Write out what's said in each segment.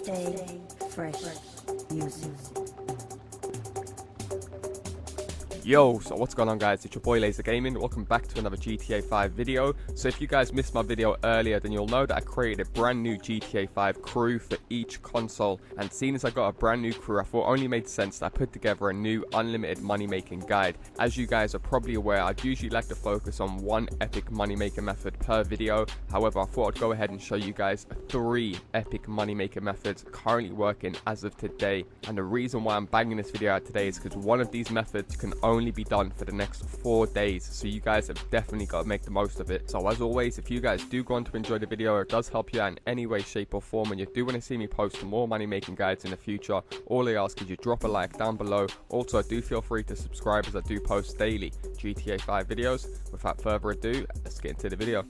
Stay fresh music. Yo, so what's going on guys, it's your boy LaazrGaming. Welcome back to another GTA 5 video. So if you guys missed my video earlier, then you'll know that I created a brand new GTA 5 crew for each console, and seeing as I got a brand new crew, I thought it only made sense that I put together a new unlimited money making guide. As you guys are probably aware, I'd usually like to focus on one epic money making method per video. However, I thought I'd go ahead and show you guys 3 epic money making methods currently working as of today. And the reason why I'm banging this video out today is because one of these methods can only be done for the next 4 days, so you guys have definitely got to make the most of it. So as always, if you guys do go on to enjoy the video, or it does help you out in any way, shape or form, and you do want to see me post more money making guides in the future, all I ask is you drop a like down below. Also, do feel free to subscribe as I do post daily GTA 5 videos. Without further ado, let's get into the video.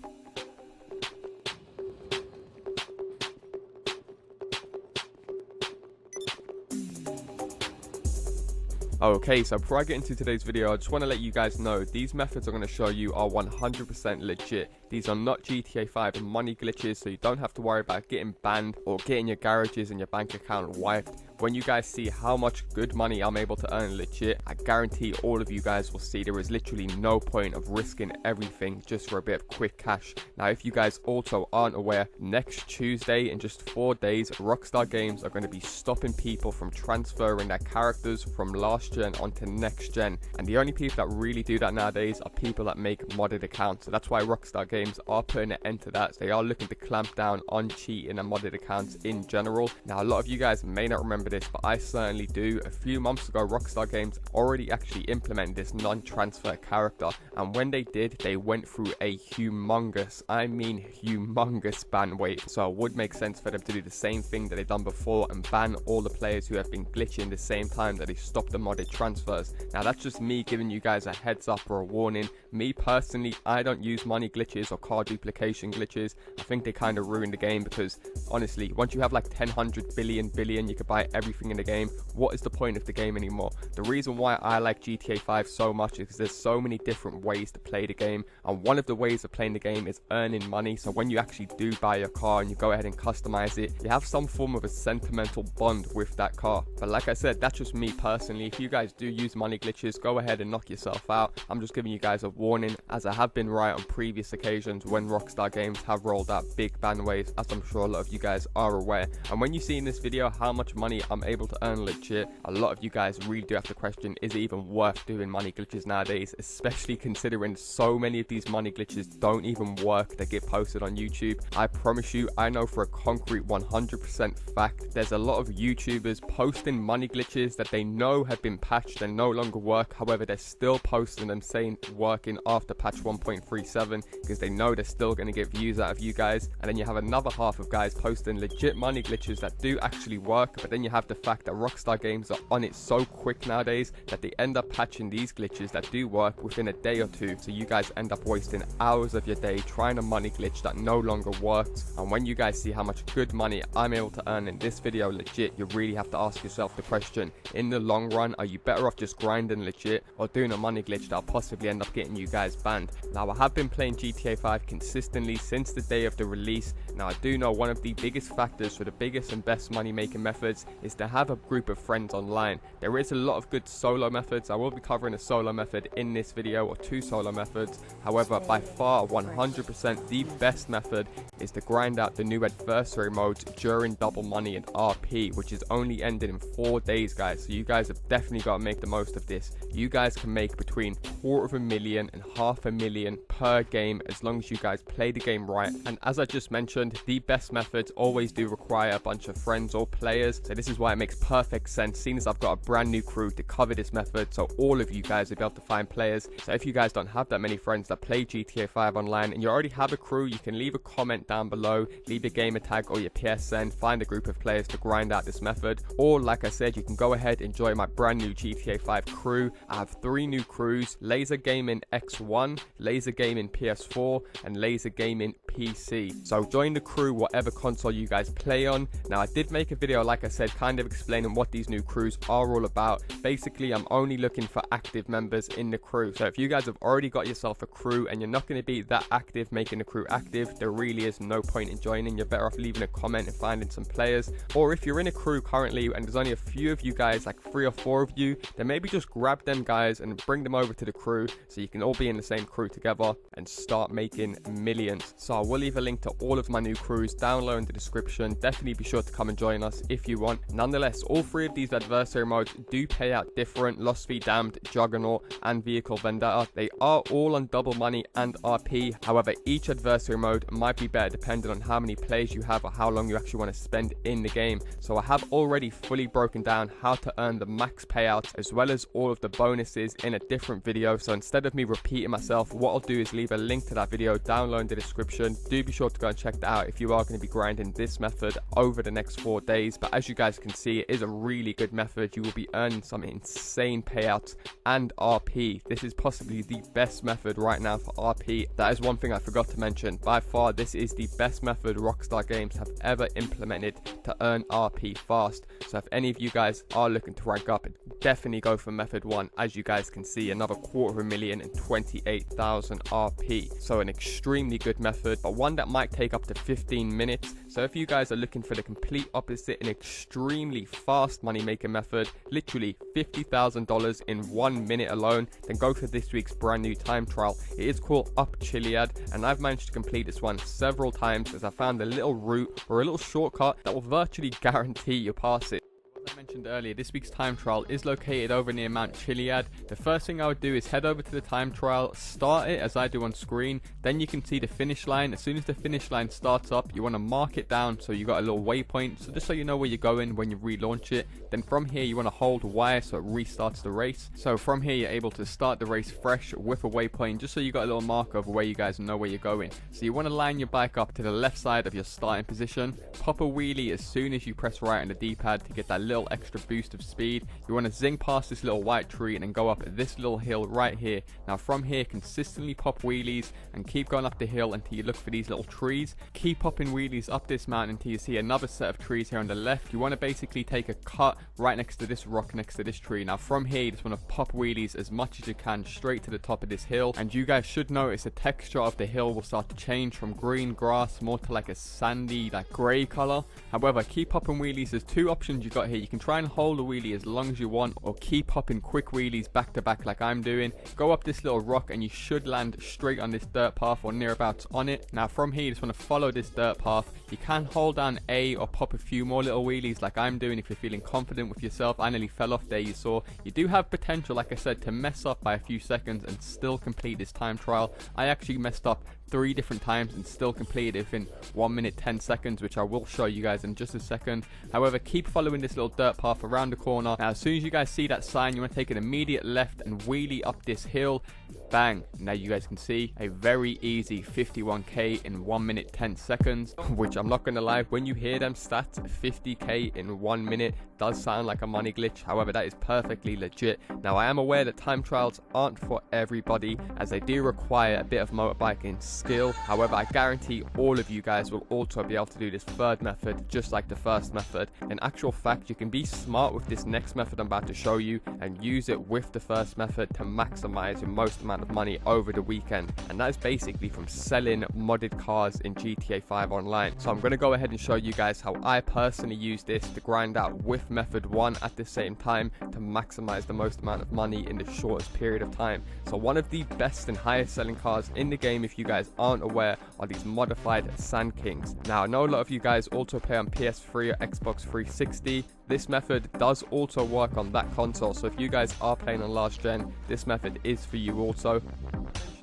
Okay, so before I get into today's video, I just want to let you guys know these methods I'm going to show you are 100% legit. These are not GTA 5 money glitches, so you don't have to worry about getting banned or getting your garages and your bank account wiped. When you guys see how much good money I'm able to earn legit, I guarantee all of you guys will see there is literally no point of risking everything just for a bit of quick cash. Now, if you guys also aren't aware, next Tuesday, in just 4 days, Rockstar Games are going to be stopping people from transferring their characters from last gen onto next gen. And the only people that really do that nowadays are people that make modded accounts. So that's why Rockstar Games are putting an end to that. So they are looking to clamp down on cheating and modded accounts in general. Now, a lot of you guys may not remember this, but I certainly do. A few months ago, Rockstar Games already actually implemented this non-transfer character, and when they did, they went through a humongous, I mean humongous ban wave. So it would make sense for them to do the same thing that they've done before and ban all the players who have been glitching the same time that they stopped the modded transfers. Now, that's just me giving you guys a heads up or a warning. Me personally, I don't use money glitches or car duplication glitches. I think they kind of ruin the game, because honestly, once you have like 10, 100 billion, you could buy everything in the game. What is the point of the game anymore? The reason why I like GTA 5 so much is because there's so many different ways to play the game, and one of the ways of playing the game is earning money. So when you actually do buy a car and you go ahead and customize it, you have some form of a sentimental bond with that car. But like I said, that's just me personally. If you guys do use money glitches, go ahead and knock yourself out. I'm just giving you guys a warning, as I have been right on previous occasions when Rockstar Games have rolled out big ban waves, as I'm sure a lot of you guys are aware. And when you see in this video how much money I'm able to earn legit, a lot of you guys really do have to question, is it even worth doing money glitches nowadays, especially considering so many of these money glitches don't even work that get posted on YouTube. I promise you, I know for a concrete 100% fact, there's a lot of YouTubers posting money glitches that they know have been patched and no longer work. However, they're still posting them saying working after patch 1.37 because they know they're still going to get views out of you guys. And then you have another half of guys posting legit money glitches that do actually work, but then you have the fact that Rockstar Games are on it so quick nowadays that they end up patching these glitches that do work within a day or two. So you guys end up wasting hours of your day trying a money glitch that no longer works. And when you guys see how much good money I'm able to earn in this video legit, you really have to ask yourself the question, in the long run, are you better off just grinding legit or doing a money glitch that'll possibly end up getting you guys banned? Now, I have been playing GTA 5 consistently since the day of the release. Now, I do know one of the biggest factors for the biggest and best money making methods is to have a group of friends online. There is a lot of good solo methods. I will be covering a solo method in this video, or 2 solo methods. However, by far 100% the best method is to grind out the new adversary modes during double money and RP, which is only ended in 4 days, guys. So you guys have definitely got to make the most of this. You guys can make between $250,000 and $500,000 per game as long as you guys play the game right. And as I just mentioned, the best methods always do require a bunch of friends or players. So this is why it makes perfect sense, seeing as I've got a brand new crew to cover this method, so all of you guys will be able to find players. So if you guys don't have that many friends that play GTA 5 online and you already have a crew, you can leave a comment down below, leave your gamer tag or your PSN, find a group of players to grind out this method. Or like I said, you can go ahead and join my brand new GTA 5 crew. I have 3 new crews: LaazrGaming X1, LaazrGaming PS4 and LaazrGaming PC. So joining in the crew whatever console you guys play on. Now I did make a video, like I said, kind of explaining what these new crews are all about. Basically, I'm only looking for active members in the crew. So if you guys have already got yourself a crew and you're not going to be that active making the crew active, there really is no point in joining. You're better off leaving a comment and finding some players. Or if you're in a crew currently and there's only a few of you guys, like 3 or 4 of you, then maybe just grab them guys and bring them over to the crew so you can all be in the same crew together and start making millions. So I will leave a link to all of my new crews down below in the description. Definitely be sure to come and join us if you want. Nonetheless, all 3 of these adversary modes do pay out different. Lost v Damned, Juggernaut and Vehicle Vendetta, they are all on double money and RP. However, each adversary mode might be better depending on how many players you have or how long you actually want to spend in the game. So I have already fully broken down how to earn the max payouts as well as all of the bonuses in a different video. So instead of me repeating myself, what I'll do is leave a link to that video down below in the description. Do be sure to go and check that out if you are going to be grinding this method over the next 4 days. But as you guys can see, it is a really good method. You will be earning some insane payouts and RP. This is possibly the best method right now for RP. That is one thing I forgot to mention. By far, this is the best method Rockstar Games have ever implemented to earn RP fast. So if any of you guys are looking to rank up, definitely go for method 1. As you guys can see, another 250,000 and 28,000 RP. So an extremely good method, but one that might take up to 15 minutes. So if you guys are looking for the complete opposite, an extremely fast money making method, literally $50,000 in 1 minute alone, then go for this week's brand new time trial. It is called Up Chiliad, and I've managed to complete this one several times as I found a little route or a little shortcut that will virtually guarantee you pass it. As I mentioned earlier, this week's time trial is located over near Mount Chiliad. The first thing I would do is head over to the time trial, start it as I do on screen, then you can see the finish line. As soon as the finish line starts up, you want to mark it down so you got a little waypoint, so just so you know where you're going when you relaunch it. Then from here you want to hold Y so it restarts the race. So from here you're able to start the race fresh with a waypoint, just so you got a little marker of where you guys know where you're going. So you want to line your bike up to the left side of your starting position, pop a wheelie as soon as you press right on the D-pad to get that little extra boost of speed. You want to zing past this little white tree and then go up this little hill right here. Now from here, consistently pop wheelies and keep going up the hill until you look for these little trees. Keep popping wheelies up this mountain until you see another set of trees here on the left. You want to basically take a cut right next to this rock next to this tree. Now from here you just want to pop wheelies as much as you can straight to the top of this hill, and you guys should notice the texture of the hill will start to change from green grass more to like a sandy, like grey color. However, keep popping wheelies. There's 2 options you've got here. You can try and hold a wheelie as long as you want, or keep popping quick wheelies back to back like I'm doing. Go up this little rock and you should land straight on this dirt path or nearabouts on it. Now from here you just want to follow this dirt path. You can hold down A or pop a few more little wheelies like I'm doing if you're feeling confident with yourself. I nearly fell off there, you saw. You do have potential, like I said, to mess up by a few seconds and still complete this time trial. I actually messed up 3 different times and still completed it within 1 minute 10 seconds, which I will show you guys in just a second. However, keep following this little dirt path around the corner. Now as soon as you guys see that sign, you want to take an immediate left and wheelie up this hill. Bang. Now you guys can see a very easy 51k in 1 minute 10 seconds, which I'm not gonna lie, when you hear them stats, 50k in 1 minute does sound like a money glitch. However, that is perfectly legit. Now I am aware that time trials aren't for everybody, as they do require a bit of motorbiking skill. However, I guarantee all of you guys will also be able to do this third method just like the first method. In actual fact, you can be smart with this next method I'm about to show you and use it with the first method to maximize your most amount of money over the weekend, and that is basically from selling modded cars in GTA 5 online. So I'm going to go ahead and show you guys how I personally use this to grind out with method 1 at the same time to maximize the most amount of money in the shortest period of time. So one of the best and highest selling cars in the game, if you guys aren't aware, are these modified Sandkings. Now I know a lot of you guys also play on PS3 or Xbox 360. This method does also work on that console, so if you guys are playing on last gen, this method is for you also.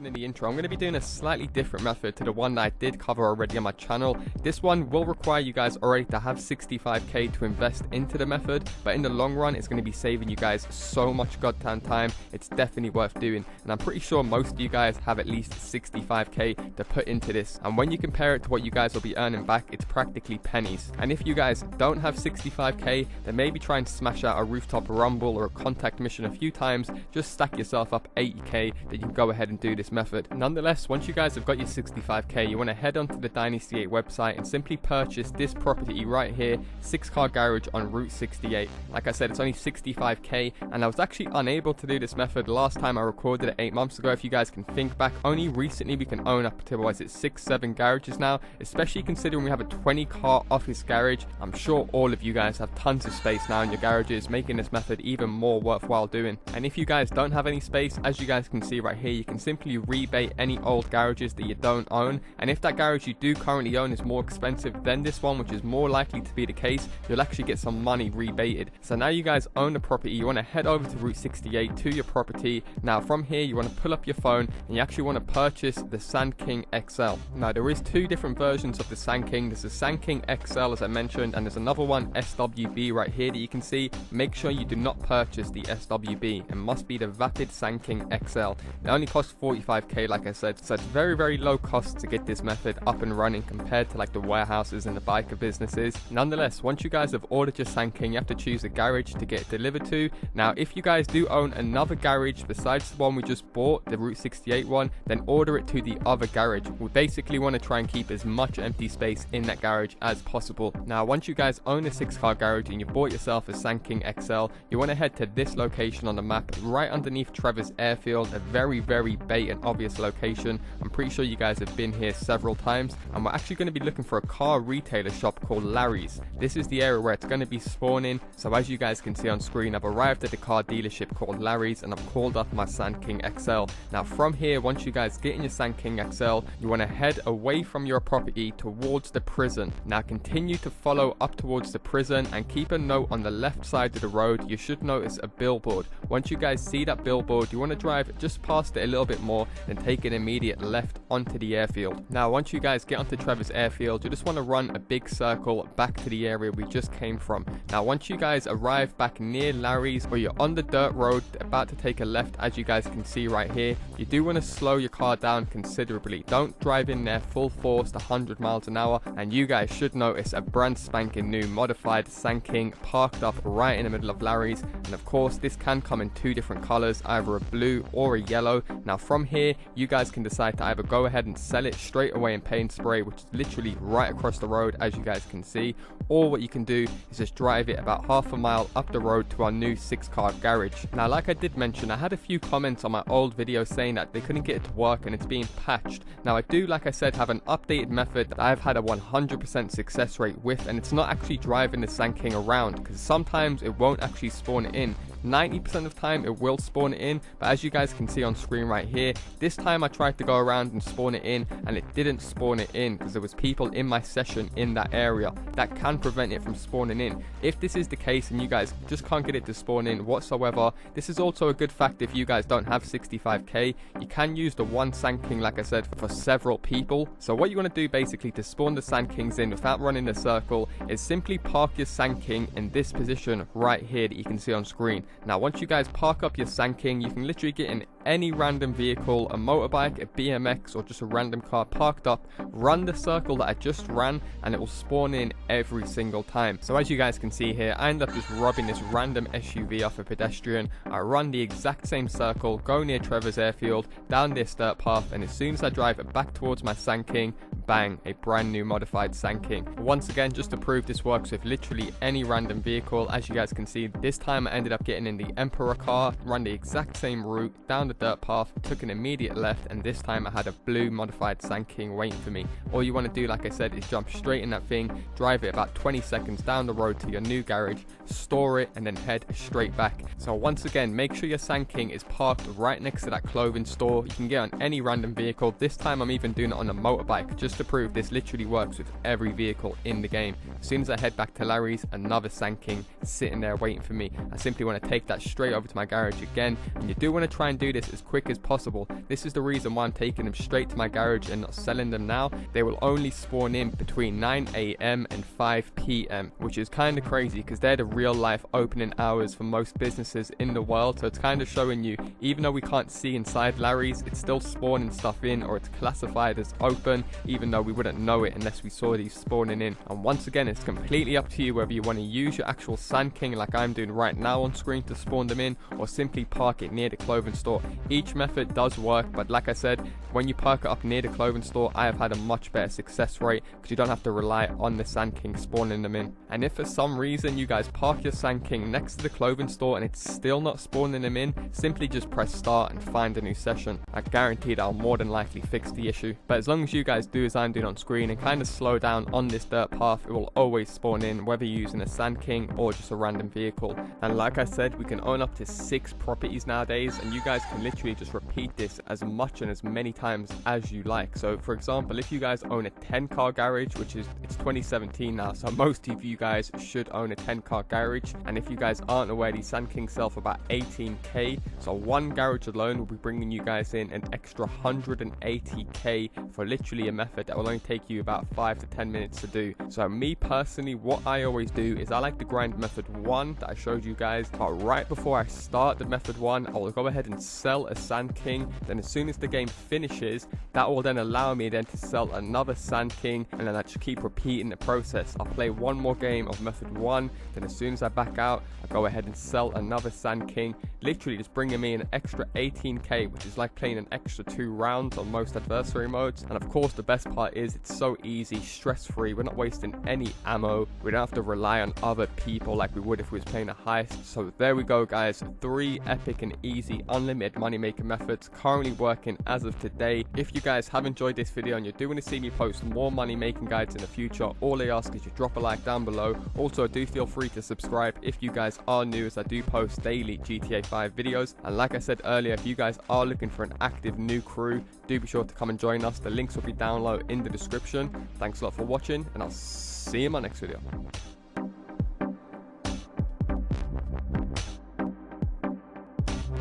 In the intro, I'm going to be doing a slightly different method to the one that I did cover already on my channel. This one will require you guys already to have 65k to invest into the method, but in the long run it's going to be saving you guys so much goddamn time. It's definitely worth doing, and I'm pretty sure most of you guys have at least 65k to put into this, and when you compare it to what you guys will be earning back, it's practically pennies. And if you guys don't have 65k, then maybe try and smash out a rooftop rumble or a contact mission a few times. Just stack yourself up 80k that you can go ahead and do this this method. Nonetheless, once you guys have got your 65k, you want to head onto the Dynasty 8 website and simply purchase this property right here, 6-car garage on Route 68. Like I said, it's only 65k, and I was actually unable to do this method last time I recorded it 8 months ago. If you guys can think back, only recently we can own up to, what is it, 6-7 garages now, especially considering we have a 20-car office garage. I'm sure all of you guys have tons of space now in your garages, making this method even more worthwhile doing. And if you guys don't have any space, as you guys can see right here, you can simply rebate any old garages that you don't own, and if that garage you do currently own is more expensive than this one, which is more likely to be the case, you'll actually get some money rebated. So now you guys own the property, you want to head over to Route 68 to your property. Now from here you want to pull up your phone and you actually want to purchase the Sandking XL. Now there is 2 different versions of the Sandking. There's the Sandking XL as I mentioned, and there's another one SWB right here that you can see. Make sure you do not purchase the SWB, it must be the Vapid Sandking XL. It only costs 45k like I said, so it's very low cost to get this method up and running compared to like the warehouses and the biker businesses. Nonetheless, once you guys have ordered your Sandking, you have to choose a garage to get it delivered to. Now if you guys do own another garage besides the one we just bought, the Route 68 one, then order it to the other garage. We basically want to try and keep as much empty space in that garage as possible. Now once you guys own a 6-car garage and you bought yourself a Sandking XL, you want to head to this location on the map right underneath Trevor's Airfield, a very bait and obvious location. I'm pretty sure you guys have been here several times, and we're actually going to be looking for a car retailer shop called Larry's. This is the area where it's going to be spawning. So as you guys can see on screen, I've arrived at the car dealership called Larry's and I've called up my Sandking XL. Now from here, once you guys get in your Sandking XL, you want to head away from your property towards the prison. Now continue to follow up towards the prison and keep a note on the left side of the road. You should notice a billboard. Once you guys see that billboard, you want to drive just past it a little bit more and take an immediate left onto the airfield. Now once you guys get onto Trevor's Airfield, you just want to run a big circle back to the area we just came from. Now once you guys arrive back near Larry's, or you're on the dirt road about to take a left, as you guys can see right here, you do want to slow your car down considerably. Don't drive in there full force to 100 miles an hour, and you guys should notice a brand spanking new modified Sandking parked up right in the middle of Larry's. And of course this can come in 2 different colors, either a blue or a yellow. Now from here you guys can decide to either go ahead and sell it straight away in paint spray, which is literally right across the road as you guys can see, or what you can do is just drive it about half a mile up the road to our new 6-car garage. Now like I did mention, I had a few comments on my old video saying that they couldn't get it to work and it's being patched. Now I do, like I said, have an updated method that I've had a 100% success rate with, and it's not actually driving the Sandking around, because sometimes it won't actually spawn it in. 90% of the time it will spawn it in, but as you guys can see on screen right here, this time I tried to go around and spawn it in and it didn't spawn it in because there was people in my session in that area. That can prevent it from spawning in. If this is the case and you guys just can't get it to spawn in whatsoever, this is also a good fact if you guys don't have 65k. You can use the one Sandking, like I said, for several people. So what you want to do basically to spawn the Sandkings in without running the circle is simply park your Sandking in this position right here that you can see on screen. Now once you guys park up your Sandking, you can literally get in any random vehicle, a motorbike, a BMX, or just a random car parked up, run the circle that I just ran, and it will spawn in every single time. So as you guys can see here, I end up just robbing this random SUV off a pedestrian. I run the exact same circle, go near Trevor's Airfield, down this dirt path, and as soon as I drive it back towards my Sandking, bang, a brand new modified Sandking. Once again, just to prove this works with literally any random vehicle, as you guys can see, this time I ended up getting in the Emperor car, run the exact same route, down the dirt path, took an immediate left, and this time I had a blue modified Sandking waiting for me. All you want to do, like I said, is jump straight in that thing, drive it about 20 seconds down the road to your new garage, store it, and then head straight back. So once again, make sure your Sandking is parked right next to that clothing store. You can get on any random vehicle. This time I'm even doing it on a motorbike, just to prove this literally works with every vehicle in the game. As soon as I head back to Larry's, another Sandking sitting there waiting for me. I simply want to take that straight over to my garage again, and you do want to try and do this as quick as possible. This is the reason why I'm taking them straight to my garage and not selling them now. They will only spawn in between 9 AM and 5 PM, which is kind of crazy because they're the real life opening hours for most businesses in the world. So it's kind of showing you, even though we can't see inside Larry's, it's still spawning stuff in, or it's classified as open, even though we wouldn't know it unless we saw these spawning in. And once again, it's completely up to you whether you want to use your actual Sandking like I'm doing right now on screen to spawn them in, or simply park it near the clothing store. Each method does work, but like I said, when you perk it up near the clothing store, I have had a much better success rate because you don't have to rely on the Sand King spawning them in. And if for some reason you guys park your Sand King next to the clothing store and it's still not spawning them in, simply just press start and find a new session. I guarantee that I'll more than likely fix the issue. But as long as you guys do as I'm doing on screen and kind of slow down on this dirt path, it will always spawn in, whether you're using a Sand King or just a random vehicle. And like I said, we can own up to 6 properties nowadays, and you guys can literally just repeat this as much and as many times as you like. So for example, if you guys own a 10-car garage, which is, it's 2017 now, so most of you guys should own a 10-car garage. And if you guys aren't aware, these Sand Kings sell for about 18k, so one garage alone will be bringing you guys in an extra 180k for literally a method that will only take you about 5 to 10 minutes to do. So me personally, what I always do is I like to grind method 1 that I showed you guys, but right before I start the method 1, I will go ahead and sell a Sand King. Then as soon as the game finishes, that will then allow me then to sell another Sand King, and then I just keep repeating the process. I'll play one more game of method 1, then as soon as I back out, I go ahead and sell another Sand King, literally just bringing me an extra 18k, which is like playing an extra 2 rounds on most adversary modes. And of course the best part is it's so easy, stress-free, we're not wasting any ammo, we don't have to rely on other people like we would if we was playing a heist. So there we go guys, 3 epic and easy unlimited money making methods currently working as of today. If you guys have enjoyed this video and you do want to see me post more money making guides in the future, all I ask is you drop a like down below. Also do feel free to subscribe if you guys are new, as I do post daily GTA 5 videos. And like I said earlier, if you guys are looking for an active new crew, do be sure to come and join us. The links will be down below in the description. Thanks a lot for watching, and I'll see you in my next video.